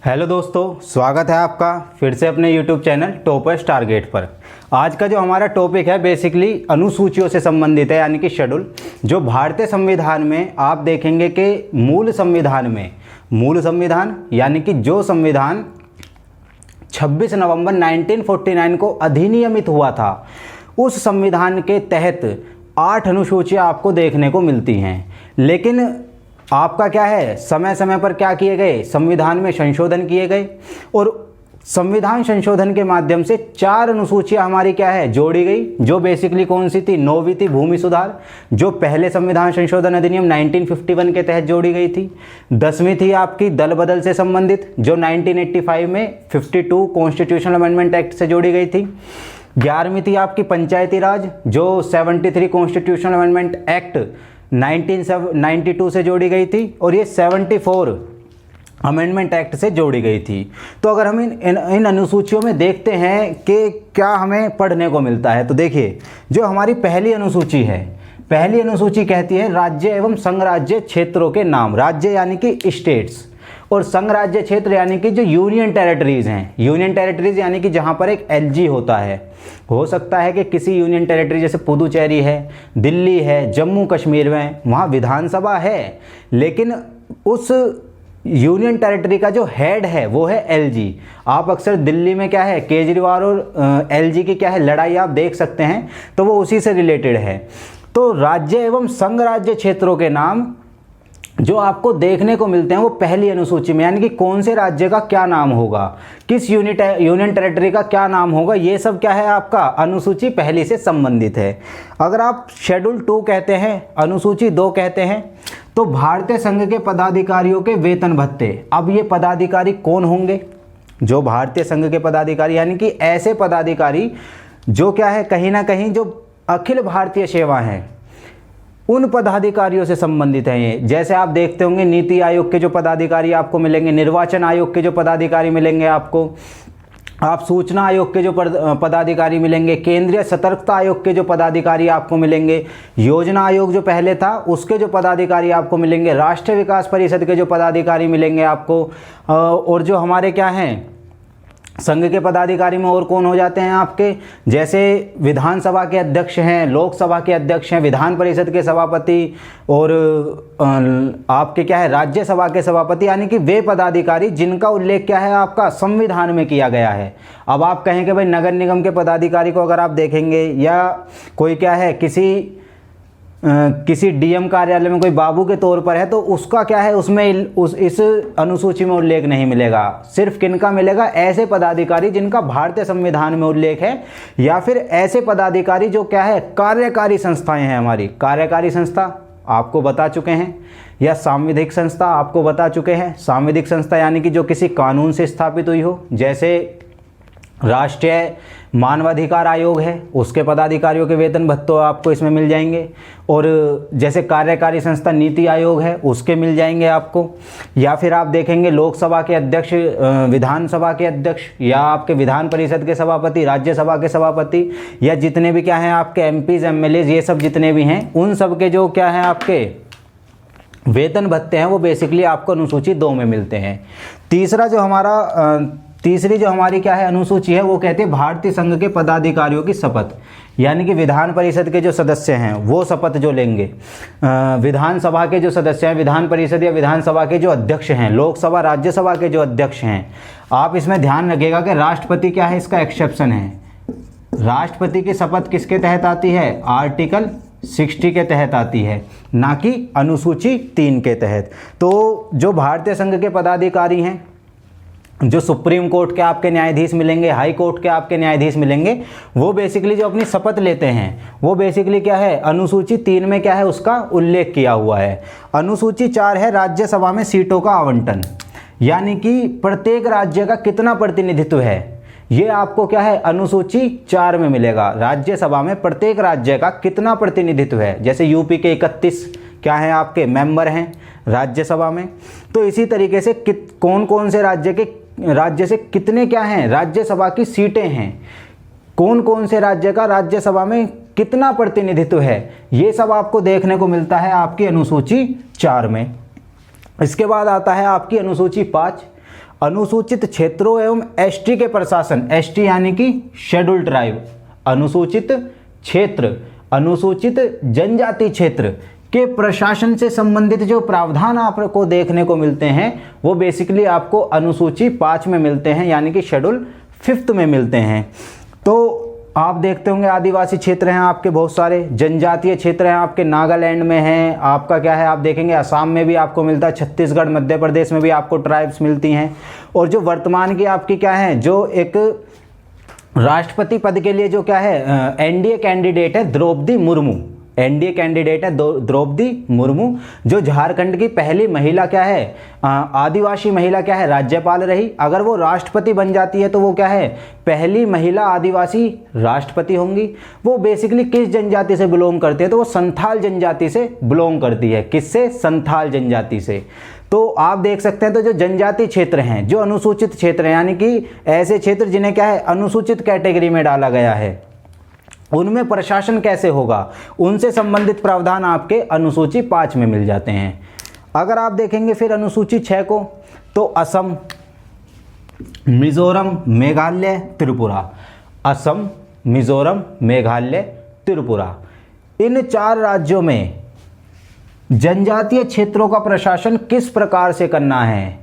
Hello दोस्तों, स्वागत है आपका फिर से अपने यूट्यूब चैनल टॉपर्स टारगेट पर। आज का जो हमारा टॉपिक है बेसिकली अनुसूचियों से संबंधित है, यानी कि शेड्यूल। जो भारतीय संविधान में आप देखेंगे कि मूल संविधान यानी कि जो संविधान 26 नवंबर 1949 को अधिनियमित हुआ था, उस संविधान के तहत 8 अनुसूचियाँ आपको देखने को मिलती हैं। लेकिन आपका क्या है, समय समय पर क्या किए गए, संविधान में संशोधन किए गए और संविधान संशोधन के माध्यम से 4 अनुसूचियां हमारी क्या है, जोड़ी गई। जो बेसिकली कौन सी थी, 9वीं थी भूमि सुधार, जो पहले संविधान संशोधन अधिनियम 1951 के तहत जोड़ी गई थी। 10वीं थी आपकी दल बदल से संबंधित, जो 1985 में 52 कॉन्स्टिट्यूशनल अमेंडमेंट एक्ट से जोड़ी गई थी। 11वीं थी आपकी पंचायती राज, जो 73 कॉन्स्टिट्यूशनल अमेंडमेंट एक्ट 1992 से जोड़ी गई थी और ये 74 अमेंडमेंट एक्ट से जोड़ी गई थी। तो अगर हम इन अनुसूचियों में देखते हैं कि क्या हमें पढ़ने को मिलता है, तो देखिए जो हमारी पहली अनुसूची है, पहली अनुसूची कहती है राज्य एवं संघ राज्य क्षेत्रों के नाम। राज्य यानी कि स्टेट्स और संघ राज्य क्षेत्र यानी कि जो यूनियन टेरिटरीज हैं। यूनियन टेरिटरीज यानी कि जहाँ पर एक एलजी होता है। हो सकता है कि किसी यूनियन टेरिटरी जैसे पुदुचेरी है, दिल्ली है, जम्मू कश्मीर में वहाँ विधानसभा है, लेकिन उस यूनियन टेरिटरी का जो हेड है वो है एलजी। आप अक्सर दिल्ली में क्या है, केजरीवाल और एलजी की क्या है लड़ाई आप देख सकते हैं, तो वो उसी से रिलेटेड है। तो राज्य एवं संघ राज्य क्षेत्रों के नाम जो आपको देखने को मिलते हैं वो पहली अनुसूची में, यानी कि कौन से राज्य का क्या नाम होगा, किस यूनियन टेरिटरी का क्या नाम होगा, ये सब क्या है आपका अनुसूची पहली से संबंधित है। अगर आप शेड्यूल 2 कहते हैं, अनुसूची 2 कहते हैं, तो भारतीय संघ के पदाधिकारियों के वेतन भत्ते। अब ये पदाधिकारी कौन होंगे, जो भारतीय संघ के पदाधिकारी यानी कि ऐसे पदाधिकारी जो क्या है कहीं ना कहीं जो अखिल भारतीय सेवा हैं उन पदाधिकारियों से संबंधित हैं ये। जैसे आप देखते होंगे नीति आयोग के जो पदाधिकारी आपको मिलेंगे, निर्वाचन आयोग के जो पदाधिकारी मिलेंगे आपको, आप सूचना आयोग के जो पदाधिकारी मिलेंगे, केंद्रीय सतर्कता आयोग के जो पदाधिकारी आपको मिलेंगे, योजना आयोग जो पहले था उसके जो पदाधिकारी आपको मिलेंगे, राष्ट्रीय विकास परिषद के जो पदाधिकारी मिलेंगे आपको, और जो हमारे क्या हैं संघ के पदाधिकारी में और कौन हो जाते हैं आपके, जैसे विधानसभा के अध्यक्ष हैं, लोकसभा के अध्यक्ष हैं, विधान परिषद के सभापति और आपके क्या है राज्यसभा के सभापति, यानी कि वे पदाधिकारी जिनका उल्लेख क्या है आपका संविधान में किया गया है। अब आप कहें कि भाई नगर निगम के पदाधिकारी को अगर आप देखेंगे या कोई क्या है किसी डीएम कार्यालय में कोई बाबू के तौर पर है, तो उसका क्या है उसमें इस अनुसूची में उल्लेख नहीं मिलेगा। सिर्फ किनका मिलेगा, ऐसे पदाधिकारी जिनका भारतीय संविधान में उल्लेख है, या फिर ऐसे पदाधिकारी जो क्या है कार्यकारी संस्थाएं हैं हमारी। कार्यकारी संस्था आपको बता चुके हैं, या सांविधिक संस्था आपको बता चुके हैं। सांविधिक संस्था यानी कि जो किसी कानून से स्थापित हुई हो, जैसे राष्ट्रीय मानवाधिकार आयोग है, उसके पदाधिकारियों के वेतन भत्ते आपको इसमें मिल जाएंगे। और जैसे कार्यकारी संस्था नीति आयोग है, उसके मिल जाएंगे आपको। या फिर आप देखेंगे लोकसभा के अध्यक्ष, विधानसभा के अध्यक्ष, या आपके विधान परिषद के सभापति, राज्यसभा के सभापति, या जितने भी क्या हैं आपके एमपीज एमएलएज, ये सब जितने भी हैं, उन सब के जो क्या हैं आपके वेतन भत्ते हैं वो बेसिकली आपको अनुसूची 2 में मिलते हैं। तीसरी जो हमारी क्या है अनुसूची है वो कहते हैं भारतीय संघ के पदाधिकारियों की शपथ, यानी कि विधान परिषद के जो सदस्य हैं वो शपथ जो लेंगे। विधानसभा के जो सदस्य हैं, विधान परिषद या विधानसभा के जो अध्यक्ष हैं, लोकसभा राज्यसभा के जो अध्यक्ष हैं, आप इसमें ध्यान रखिएगा कि राष्ट्रपति क्या है इसका एक्सेप्शन है। राष्ट्रपति की शपथ किसके तहत आती है, आर्टिकल 60 के तहत आती है, ना कि अनुसूची 3 के तहत। तो जो भारतीय संघ के पदाधिकारी हैं, जो सुप्रीम कोर्ट के आपके न्यायाधीश मिलेंगे, हाई कोर्ट के आपके न्यायाधीश मिलेंगे, वो बेसिकली जो अपनी शपथ लेते हैं वो बेसिकली क्या है अनुसूची 3 में क्या है उसका उल्लेख किया हुआ है। अनुसूची 4 है राज्यसभा में सीटों का आवंटन, यानी कि प्रत्येक राज्य का कितना प्रतिनिधित्व है, ये आपको क्या है अनुसूची 4 में मिलेगा। राज्यसभा में प्रत्येक राज्य का कितना प्रतिनिधित्व है, जैसे यूपी के 31 क्या है आपके मेंबर हैं राज्यसभा में, तो इसी तरीके से कौन कौन से राज्य से कितने क्या हैं राज्यसभा की सीटें हैं, कौन कौन से राज्य का राज्यसभा में कितना प्रतिनिधित्व है, ये सब आपको देखने को मिलता है आपकी अनुसूची 4 में। इसके बाद आता है आपकी अनुसूची 5। अनुसूचित क्षेत्रों एवं एसटी के प्रशासन, एसटी यानी कि शेड्यूल्ड ट्राइब, अनुसूचित क्षेत्र, अनुसूचित जनजाति क्षेत्र के प्रशासन से संबंधित जो प्रावधान आपको देखने को मिलते हैं वो बेसिकली आपको अनुसूची 5 में मिलते हैं, यानी कि शेड्यूल 5 में मिलते हैं। तो आप देखते होंगे आदिवासी क्षेत्र हैं आपके बहुत सारे, जनजातीय क्षेत्र हैं आपके नागालैंड में हैं, आपका क्या है आप देखेंगे असम में भी आपको मिलता है, छत्तीसगढ़ मध्य प्रदेश में भी आपको ट्राइब्स मिलती हैं। और जो वर्तमान की आपकी क्या है, जो एक राष्ट्रपति पद के लिए जो क्या है एनडीए कैंडिडेट है द्रौपदी मुर्मू, एनडीए कैंडिडेट है द्रौपदी मुर्मू, जो झारखंड की पहली महिला क्या है आदिवासी महिला क्या है राज्यपाल रही। अगर वो राष्ट्रपति बन जाती है तो वो क्या है पहली महिला आदिवासी राष्ट्रपति होंगी। वो बेसिकली किस जनजाति से बिलोंग करती है, तो वो संथाल जनजाति से बिलोंग करती है। किससे? संथाल जनजाति से। तो आप देख सकते हैं, तो जो जनजाति क्षेत्र हैं, जो अनुसूचित क्षेत्र हैं, यानी कि ऐसे क्षेत्र जिन्हें क्या है अनुसूचित कैटेगरी में डाला गया है, उनमें प्रशासन कैसे होगा, उनसे संबंधित प्रावधान आपके अनुसूची 5 में मिल जाते हैं। अगर आप देखेंगे फिर अनुसूची 6 को, तो असम, मिजोरम, मेघालय, त्रिपुरा, असम, मिजोरम, मेघालय, त्रिपुरा, इन 4 राज्यों में जनजातीय क्षेत्रों का प्रशासन किस प्रकार से करना है,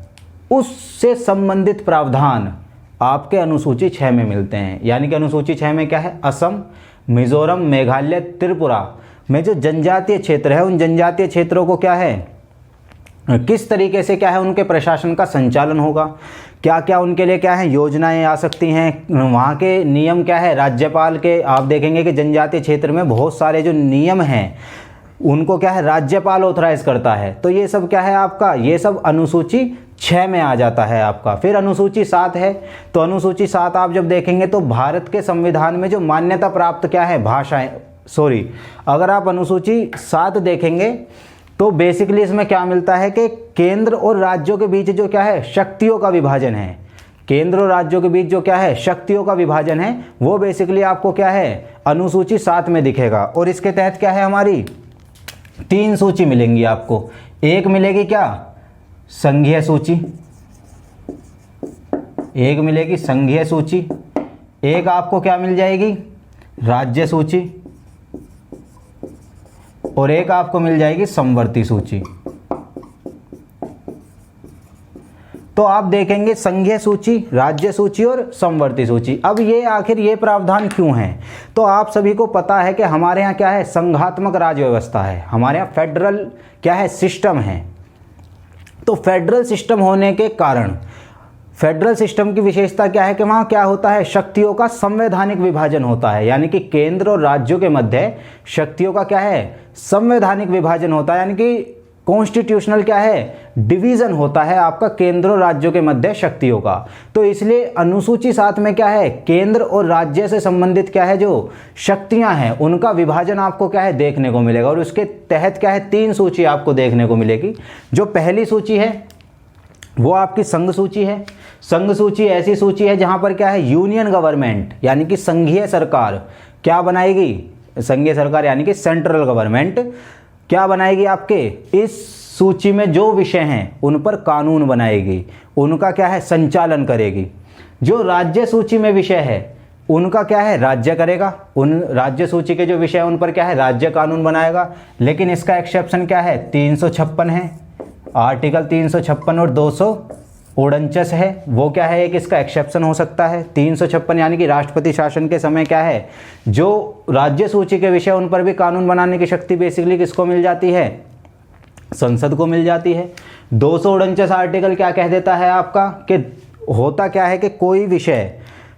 उससे संबंधित प्रावधान आपके अनुसूची 6 में मिलते हैं। यानी कि अनुसूची 6 में क्या है, असम, मिजोरम, मेघालय, त्रिपुरा में जो जनजातीय क्षेत्र है, उन जनजातीय क्षेत्रों को क्या है किस तरीके से क्या है उनके प्रशासन का संचालन होगा, क्या क्या उनके लिए क्या है योजनाएं आ सकती हैं, वहाँ के नियम क्या है राज्यपाल के। आप देखेंगे कि जनजातीय क्षेत्र में बहुत सारे जो नियम हैं उनको क्या है राज्यपाल ऑथराइज करता है। तो ये सब क्या है आपका, ये सब अनुसूची 6 में आ जाता है आपका। फिर अनुसूची 7 है, तो अनुसूची 7 आप जब देखेंगे तो भारत के संविधान में जो मान्यता प्राप्त क्या है भाषाएं, अगर आप अनुसूची 7 देखेंगे तो बेसिकली इसमें क्या मिलता है कि केंद्र और राज्यों के बीच जो क्या है शक्तियों का विभाजन है, केंद्र और राज्यों के बीच जो क्या है शक्तियों का विभाजन है, वो बेसिकली आपको क्या है अनुसूची 7 में दिखेगा। और इसके तहत क्या है हमारी 3 सूची मिलेंगी आपको। एक मिलेगी क्या संघीय सूची, एक मिलेगी संघीय सूची, एक आपको क्या मिल जाएगी राज्य सूची, और एक आपको मिल जाएगी समवर्ती सूची। तो आप देखेंगे संघीय सूची, राज्य सूची और समवर्ती सूची। अब ये आखिर ये प्रावधान क्यों हैं, तो आप सभी को पता है कि हमारे यहाँ क्या है संघात्मक राज व्यवस्था है, हमारे यहाँ फेडरल क्या है सिस्टम है। तो फेडरल सिस्टम होने के कारण फेडरल सिस्टम की विशेषता क्या है कि वहाँ क्या होता है शक्तियों का संवैधानिक विभाजन होता है, यानी कि केंद्र और राज्यों के मध्य शक्तियों का क्या है संवैधानिक विभाजन होता है, यानी कि कॉन्स्टिट्यूशनल क्या है डिवीजन होता है आपका केंद्र और राज्यों के मध्य शक्तियों का। तो इसलिए अनुसूची 7 में क्या है केंद्र और राज्य से संबंधित क्या है जो शक्तियां हैं उनका विभाजन आपको क्या है देखने को मिलेगा। और उसके तहत क्या है 3 सूची आपको देखने को मिलेगी। जो पहली सूची है वो आपकी संघ सूची है। संघ सूची ऐसी सूची है जहां पर क्या है यूनियन गवर्नमेंट यानी कि संघीय सरकार क्या बनाएगी, संघीय सरकार यानी कि सेंट्रल गवर्नमेंट क्या बनाएगी आपके इस सूची में जो विषय हैं उन पर कानून बनाएगी, उनका क्या है संचालन करेगी। जो राज्य सूची में विषय है उनका क्या है राज्य करेगा, उन राज्य सूची के जो विषय हैं उन पर क्या है राज्य कानून बनाएगा। लेकिन इसका एक्सेप्शन क्या है 356 है, आर्टिकल 356 और 249 है, वो क्या है एक इसका एक्सेप्शन हो सकता है। 356 यानी कि राष्ट्रपति शासन के समय क्या है जो राज्य सूची के विषय उन पर भी कानून बनाने की शक्ति बेसिकली किसको मिल जाती है संसद को मिल जाती है। 249 आर्टिकल क्या कह देता है आपका कि होता क्या है कि कोई विषय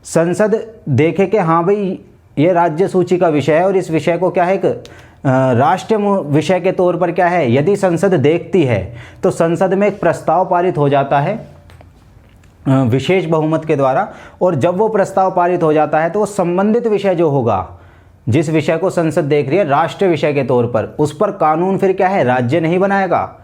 संसद देखे कि हाँ भाई ये राज्य सूची का विषय है और इस विषय को क्या है एक राष्ट्रीय विषय के तौर पर क्या है यदि संसद देखती है तो संसद में एक प्रस्ताव पारित हो जाता है विशेष बहुमत के द्वारा। और जब वो प्रस्ताव पारित हो जाता है तो वो संबंधित विषय जो होगा जिस विषय को संसद देख रही है राष्ट्रीय विषय के तौर पर उस पर कानून फिर क्या है राज्य नहीं बनाएगा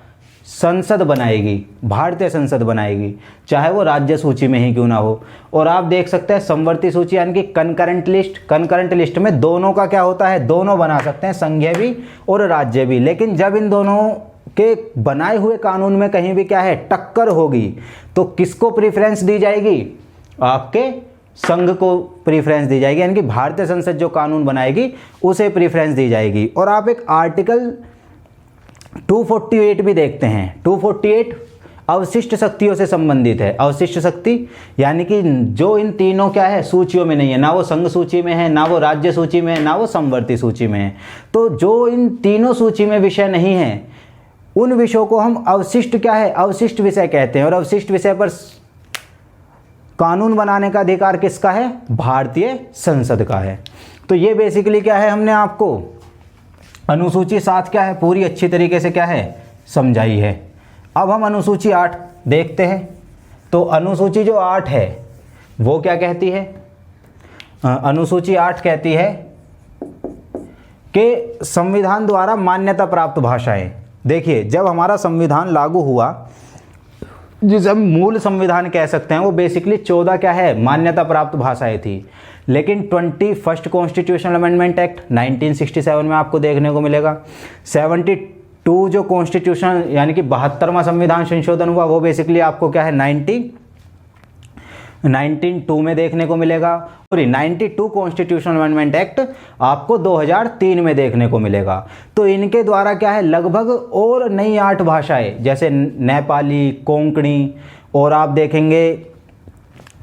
संसद बनाएगी, भारतीय संसद बनाएगी, चाहे वो राज्य सूची में ही क्यों ना हो। और आप देख सकते हैं समवर्ती सूची यानी कि कंकरेंट लिस्ट, कंकरेंट लिस्ट में दोनों का क्या होता है दोनों बना सकते हैं संघीय भी और राज्य भी। लेकिन जब इन दोनों के बनाए हुए कानून में कहीं भी क्या है टक्कर होगी तो किसको प्रेफरेंस दी जाएगी, आपके संघ को प्रेफरेंस दी जाएगी, यानी कि भारतीय संसद जो कानून बनाएगी उसे प्रेफरेंस दी जाएगी। और आप एक आर्टिकल 248 भी देखते हैं। 248 अवशिष्ट शक्तियों से संबंधित है। अवशिष्ट शक्ति यानी कि जो इन तीनों क्या है सूचियों में नहीं है, ना वो संघ सूची में है, ना वो राज्य सूची में है, ना वो समवर्ती सूची में है। तो जो इन तीनों सूची में विषय नहीं है उन विषयों को हम अवशिष्ट क्या है, अवशिष्ट विषय कहते हैं। और अवशिष्ट विषय पर कानून बनाने का अधिकार किसका है, भारतीय संसद का है। तो ये बेसिकली क्या है, हमने आपको अनुसूची 7 क्या है पूरी अच्छी तरीके से क्या है समझाई है। अब हम अनुसूची 8 देखते हैं। तो अनुसूची जो 8 है वो क्या कहती है, अनुसूची 8 कहती है कि संविधान द्वारा मान्यता प्राप्त भाषाएं। देखिए, जब हमारा संविधान लागू हुआ, जिसे हम मूल संविधान कह सकते हैं, वो बेसिकली 14 क्या है मान्यता प्राप्त भाषाएं थी। लेकिन 21st कॉन्स्टिट्यूशनल अमेंडमेंट एक्ट 1967 में आपको देखने को मिलेगा। 72 जो कॉन्स्टिट्यूशन यानी कि 72वां संविधान संशोधन हुआ वो बेसिकली आपको क्या है 1992 में देखने को मिलेगा। और 92 कॉन्स्टिट्यूशनल अमेंडमेंट एक्ट आपको 2003 में देखने को मिलेगा। तो इनके द्वारा क्या है लगभग और नई 8 भाषाएं जैसे नेपाली, कोंकणी, और आप देखेंगे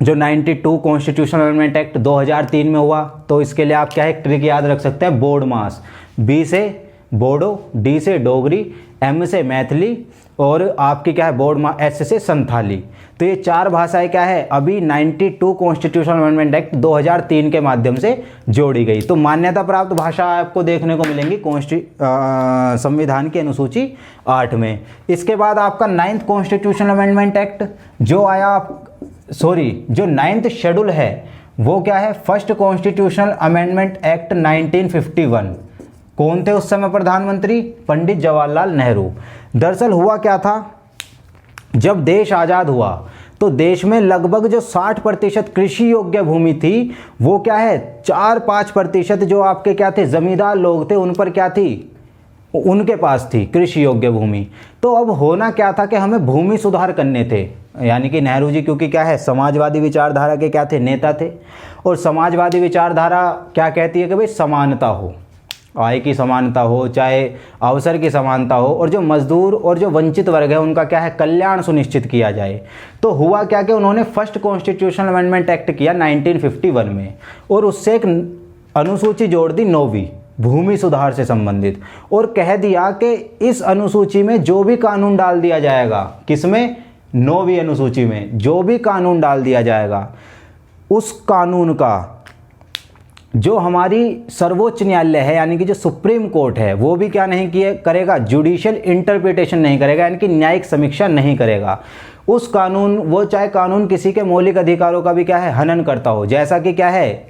जो 92 कॉन्स्टिट्यूशनल अमेंडमेंट एक्ट 2003 में हुआ तो इसके लिए आप क्या है ट्रिक याद रख सकते हैं, बोर्ड मास। बी से बोडो, डी से डोगरी, एम से मैथिली और आपकी क्या है बोर्ड मास एस से संथाली। तो ये 4 भाषाएं क्या है अभी 92 कॉन्स्टिट्यूशनल अमेंडमेंट एक्ट 2003 के माध्यम से जोड़ी गई। तो मान्यता प्राप्त भाषा आपको देखने को मिलेंगी संविधान की अनुसूची 8 में। इसके बाद आपका 9th कॉन्स्टिट्यूशनल अमेंडमेंट एक्ट जो आया, जो 9th शेड्यूल है वो क्या है 1st कॉन्स्टिट्यूशनल अमेंडमेंट एक्ट 1951। कौन थे उस समय प्रधानमंत्री, पंडित जवाहरलाल नेहरू। दरअसल हुआ क्या था, जब देश आज़ाद हुआ तो देश में लगभग जो 60% कृषि योग्य भूमि थी वो क्या है 4-5% जो आपके क्या थे जमींदार लोग थे उन पर क्या थी, उनके पास थी कृषि योग्य भूमि। तो अब होना क्या था कि हमें भूमि सुधार करने थे, यानी कि नेहरू जी क्योंकि क्या है समाजवादी विचारधारा के क्या थे नेता थे। और समाजवादी विचारधारा क्या कहती है कि भाई समानता हो, आय की समानता हो, चाहे अवसर की समानता हो, और जो मजदूर और जो वंचित वर्ग है उनका क्या है कल्याण सुनिश्चित किया जाए। तो हुआ क्या कि उन्होंने 1st कॉन्स्टिट्यूशनल अमेंडमेंट एक्ट किया 1951 में और उससे एक अनुसूची जोड़ दी 9वीं भूमि सुधार से संबंधित, और कह दिया कि इस अनुसूची में जो भी कानून डाल दिया जाएगा, किसमें 9वीं अनुसूची में जो भी कानून डाल दिया जाएगा उस कानून का जो हमारी सर्वोच्च न्यायालय है यानी कि जो सुप्रीम कोर्ट है वो भी क्या नहीं किए करेगा, जुडिशियल इंटरप्रिटेशन नहीं करेगा, यानी कि न्यायिक समीक्षा नहीं करेगा उस कानून, वो चाहे कानून किसी के मौलिक अधिकारों का भी क्या है हनन करता हो। जैसा कि क्या है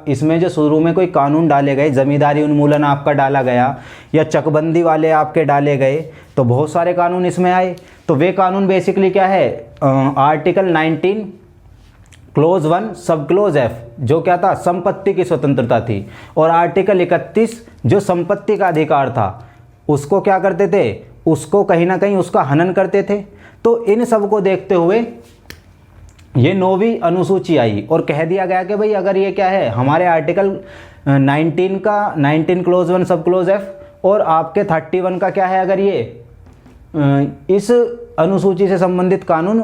इसमें जो शुरू में कोई कानून डाले गए, जमींदारी उन्मूलन आपका डाला गया या चकबंदी वाले आपके डाले गए, तो बहुत सारे कानून इसमें आए। तो वे कानून बेसिकली क्या है आर्टिकल 19 क्लोज 1 सब क्लोज एफ जो क्या था संपत्ति की स्वतंत्रता थी, और आर्टिकल 31 जो संपत्ति का अधिकार था उसको क्या करते थे, उसको कहीं ना कहीं उसका हनन करते थे। तो इन सब को देखते हुए ये 9वीं अनुसूची आई और कह दिया गया कि भाई अगर ये क्या है हमारे आर्टिकल 19 का 19 क्लोज 1 सब क्लोज एफ और आपके 31 का क्या है, अगर ये इस अनुसूची से संबंधित कानून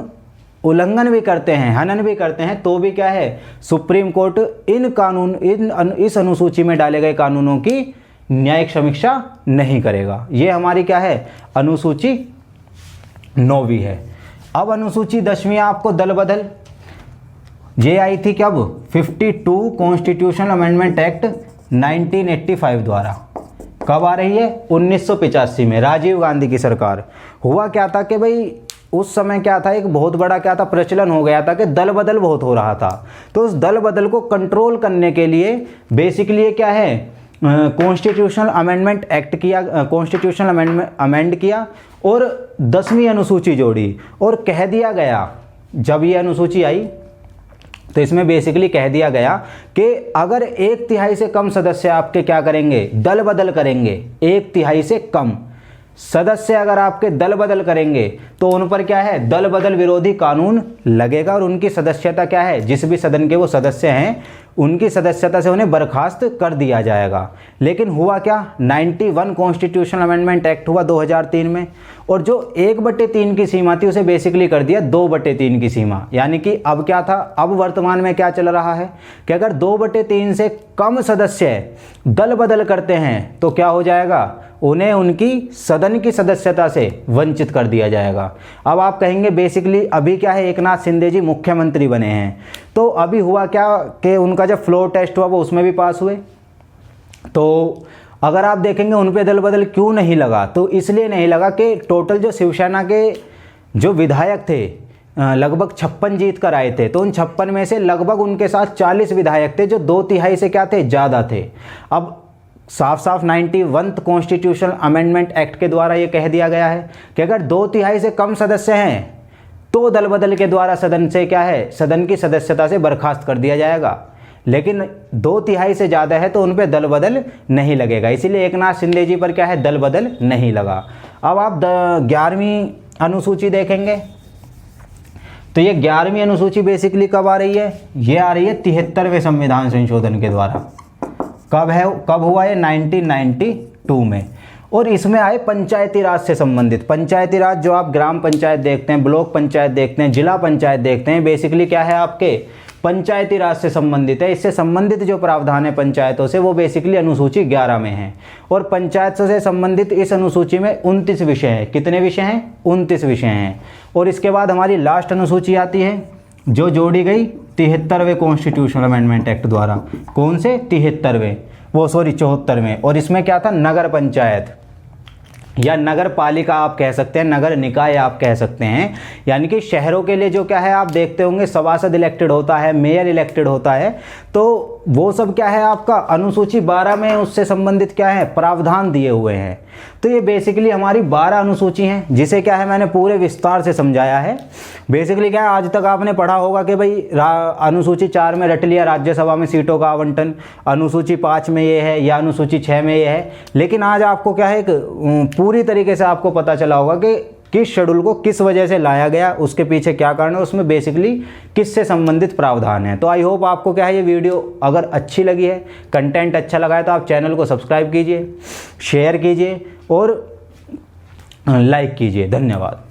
उल्लंघन भी करते हैं, हनन भी करते हैं, तो भी क्या है सुप्रीम कोर्ट इस अनुसूची में डाले गए कानूनों की न्यायिक समीक्षा नहीं करेगा। ये हमारी क्या है अनुसूची 9वीं है। अब अनुसूची 10वीं आपको दल बदल ये आई थी कब, 52 कॉन्स्टिट्यूशनल अमेंडमेंट एक्ट 1985 द्वारा। कब आ रही है 1985 में, राजीव गांधी की सरकार। हुआ क्या था कि भाई उस समय क्या था एक बहुत बड़ा क्या था प्रचलन हो गया था कि दल बदल बहुत हो रहा था। तो उस दल बदल को कंट्रोल करने के लिए बेसिकली क्या है कॉन्स्टिट्यूशनल अमेंडमेंट एक्ट किया, कॉन्स्टिट्यूशनल अमेंड किया और 10वीं अनुसूची जोड़ी और कह दिया गया, जब ये अनुसूची आई तो इसमें बेसिकली कह दिया गया कि अगर 1/3 से कम सदस्य आपके क्या करेंगे दल बदल करेंगे, 1/3 से कम, सदस्य अगर आपके दल बदल करेंगे तो उन पर क्या है, दल बदल विरोधी कानून लगेगा और उनकी सदस्यता क्या है, जिस भी सदन के वो सदस्य हैं उनकी सदस्यता से उन्हें बर्खास्त कर दिया जाएगा। लेकिन हुआ क्या, 91 कॉन्स्टिट्यूशनल अमेंडमेंट एक्ट हुआ 2003 में, और जो 1/3 की सीमा थी उसे बेसिकली कर दिया 2/3 की सीमा। यानी कि अब क्या था, अब वर्तमान में क्या चल रहा है कि अगर 2/3 से कम सदस्य दल बदल करते हैं तो क्या हो जाएगा, उन्हें उनकी सदन की सदस्यता से वंचित कर दिया जाएगा। अब आप कहेंगे बेसिकली अभी क्या है, एकनाथ शिंदे जी मुख्यमंत्री बने हैं, तो अभी हुआ क्या कि उनका जब फ्लोर टेस्ट हुआ वो उसमें भी पास हुए। तो अगर आप देखेंगे उन पे दल बदल क्यों नहीं लगा, तो इसलिए नहीं लगा कि टोटल जो शिवसेना के जो विधायक थे लगभग 56 जीत कर आए थे, तो उन 56 में से लगभग उनके साथ 40 विधायक थे जो 2/3 से क्या थे, ज़्यादा थे। अब साफ साफ 91 कॉन्स्टिट्यूशनल अमेंडमेंट एक्ट के द्वारा ये कह दिया गया है कि अगर 2/3 से कम सदस्य हैं तो दल बदल के द्वारा सदन से क्या है, सदन की सदस्यता से बर्खास्त कर दिया जाएगा। लेकिन 2/3 से ज़्यादा है तो उन पर दल बदल नहीं लगेगा, इसीलिए एकनाथ शिंदे जी पर क्या है, दल बदल नहीं लगा। अब आप 11वीं अनुसूची देखेंगे तो ये 11वीं अनुसूची बेसिकली कब आ रही है, ये आ रही है 73वें संविधान संशोधन के द्वारा। कब हुआ ये, 1992 में। और इसमें आए पंचायती राज से संबंधित, पंचायती राज जो आप ग्राम पंचायत देखते हैं, ब्लॉक पंचायत देखते हैं, जिला पंचायत देखते हैं, बेसिकली क्या है आपके पंचायती राज से संबंधित है। इससे संबंधित जो प्रावधान है पंचायतों से वो बेसिकली अनुसूची 11 में है। और पंचायत से संबंधित इस अनुसूची में 29 विषय हैं। कितने विषय हैं, 29 विषय हैं। और इसके बाद हमारी लास्ट अनुसूची आती है जो जोड़ी गई 73वें कॉन्स्टिट्यूशनल अमेंडमेंट एक्ट द्वारा। कौन से, 74वें। और इसमें क्या था, नगर पंचायत या नगर पालिका आप कह सकते हैं, नगर निकाय आप कह सकते हैं। यानी कि शहरों के लिए जो क्या है, आप देखते होंगे सभासद इलेक्टेड होता है, मेयर इलेक्टेड होता है, तो वो सब क्या है आपका अनुसूची 12 में उससे संबंधित क्या है, प्रावधान दिए हुए हैं। तो ये बेसिकली हमारी 12 अनुसूची हैं, जिसे क्या है मैंने पूरे विस्तार से समझाया है। बेसिकली क्या है, आज तक आपने पढ़ा होगा कि भाई अनुसूची 4 में रट लिया राज्यसभा में सीटों का आवंटन, अनुसूची 5 में ये है या अनुसूची 6 में ये है। लेकिन आज आपको क्या है, एक पूरी तरीके से आपको पता चला होगा कि किस शेड्यूल को किस वजह से लाया गया, उसके पीछे क्या कारण है, उसमें बेसिकली किससे संबंधित प्रावधान है। तो आई होप आपको क्या है ये वीडियो अगर अच्छी लगी है, कंटेंट अच्छा लगा है, तो आप चैनल को सब्सक्राइब कीजिए, शेयर कीजिए और लाइक कीजिए। धन्यवाद।